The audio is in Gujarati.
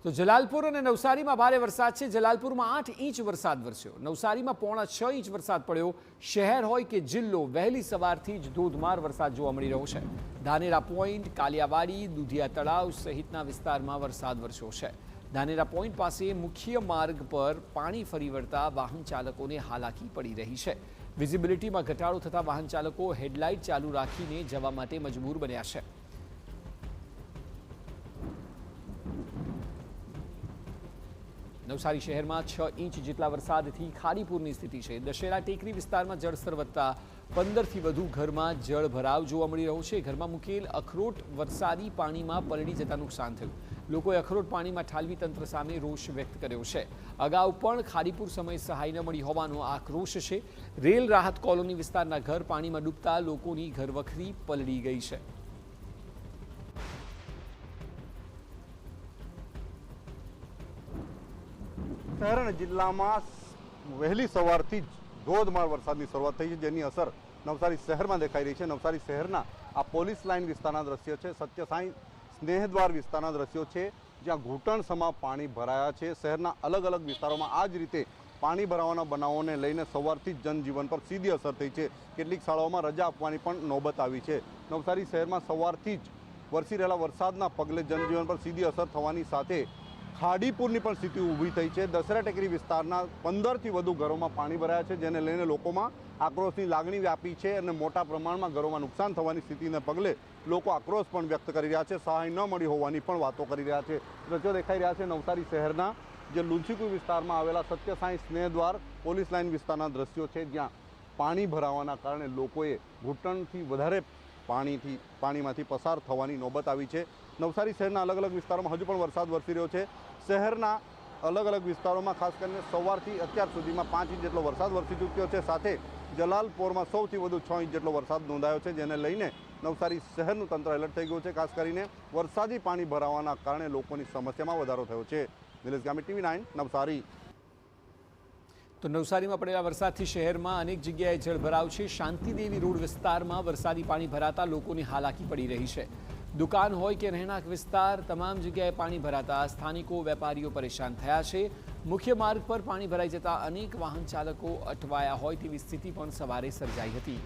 તો જલાલપુર અને નવસારીમાં ભારે વરસાદ છે। જલાલપુરમાં 8 ઇંચ વરસાદ વરસ્યો, નવસારીમાં 5.5 ઇંચ વરસાદ પડ્યો। શહેર હોય કે જિલ્લો, વહેલી સવારથી જ ધોધમાર વરસાદ જોવા મળી રહ્યો છે। ધાનેરા પોઈન્ટ, કાલિયાવાડી, દુધિયા તળાવ સહિતના વિસ્તારમાં વરસાદ વરસ્યો છે। ધાનેરા પોઈન્ટ પાસે મુખ્ય માર્ગ પર પાણી ફરી વળતા વાહન ચાલકોને હાલાકી પડી રહી છે। વિઝિબિલિટીમાં ઘટાડો થતા વાહન ચાલકો હેડલાઇટ ચાલુ રાખીને જવા માટે મજબૂર બન્યા છે। નવસારી શહેરમાં 6 ઇંચ જેટલા વરસાદથી ખાડીપુરની સ્થિતિ છે। દશેરા ટેકરી વિસ્તારમાં જળસ્તર વધતા 15થી વધુ ઘરમાં જળભરાવ જોવા મળી રહ્યો છે। ઘરમાં મૂકેલ અખરોટ વરસાદી પાણીમાં પલળી જતા નુકસાન થયું। લોકોએ અખરોટ પાણીમાં ઠાલવી તંત્ર સામે રોષ વ્યક્ત કર્યો છે। અગાઉ પણ ખાડીપુર સમયે સહાય ન મળી હોવાનો આક્રોશ છે। રેલ રાહત કોલોની વિસ્તારના ઘર પાણીમાં ડૂબતા લોકોની ઘરવખરી પલળી ગઈ છે। શહેર અને જિલ્લામાં વહેલી સવારથી જ ધોધમાર વરસાદની શરૂઆત થઈ છે, જેની અસર નવસારી શહેરમાં દેખાઈ રહી છે। નવસારી શહેરના આ પોલીસ લાઇન વિસ્તારના દ્રશ્યો છે, સત્યસાઈ સ્નેહદ્વાર વિસ્તારના દ્રશ્યો છે, જ્યાં ઘૂંટણસમા પાણી ભરાયા છે। શહેરના અલગ અલગ વિસ્તારોમાં આ જ રીતે પાણી ભરાવાના બનાવોને લઈને સવારથી જ જનજીવન પર સીધી અસર થઈ છે। કેટલીક શાળાઓમાં રજા આપવાની પણ નોબત આવી છે। નવસારી શહેરમાં સવારથી જ વરસી રહેલા વરસાદના પગલે જનજીવન પર સીધી અસર થવાની સાથે ખાડીપુરની પણ સ્થિતિ ઊભી થઈ છે। દશેરા ટેકરી વિસ્તારના 15થી વધુ ઘરોમાં પાણી ભરાયા છે, જેને લઈને લોકોમાં આક્રોશની લાગણી વ્યાપી છે અને મોટા પ્રમાણમાં ઘરોમાં નુકસાન થવાની સ્થિતિને પગલે લોકો આક્રોશ પણ વ્યક્ત કરી રહ્યા છે। સહાય ન મળી હોવાની પણ વાતો કરી રહ્યા છે। દ્રશ્યો દેખાઈ રહ્યા છે નવસારી શહેરના જે લુંછીકુઈ વિસ્તારમાં આવેલા સત્યસાઈ સ્નેહદ્વાર પોલીસ લાઇન વિસ્તારના દ્રશ્યો છે, જ્યાં પાણી ભરાવાના કારણે લોકોએ ઘૂંટણથી વધારે પાણીમાંથી પસાર થવાની નોબત આવી છે। નવસારી શહેરના અલગ અલગ વિસ્તારોમાં હજુ પણ વરસાદ વરસી રહ્યો છે। શહેરના અલગ અલગ વિસ્તારોમાં ખાસ કરીને સવારથી અત્યાર સુધીમાં 5 ઇંચ જેટલો વરસાદ વરસી ચૂક્યો છે। સાથે જલાલપોરમાં સૌથી વધુ 6 ઇંચ જેટલો વરસાદ નોંધાયો છે, જેને લઈને નવસારી શહેરનું તંત્ર એલર્ટ થઈ ગયું છે। ખાસ કરીને વરસાદી પાણી ભરાવાના કારણે લોકોની સમસ્યામાં વધારો થયો છે। નિલેશ ગામી, TV9 નવસારી। તો નવસારીમાં પડેલા વરસાદથી શહેરમાં અનેક જગ્યાએ જળભરાવ છે। શાંતિદેવી રોડ વિસ્તારમાં વરસાદી પાણી ભરાતા લોકોની હાલાકી પડી રહી છે। દુકાન હોય કે રહેણાંક વિસ્તાર, તમામ જગ્યાએ પાણી ભરાતા સ્થાનિકો, વેપારીઓ પરેશાન થયા છે। મુખ્ય માર્ગ પર પાણી ભરાઈ જતા અનેક વાહન ચાલકો અટવાયા હોય તેવી સ્થિતિ પણ સવારે સર્જાઈ હતી।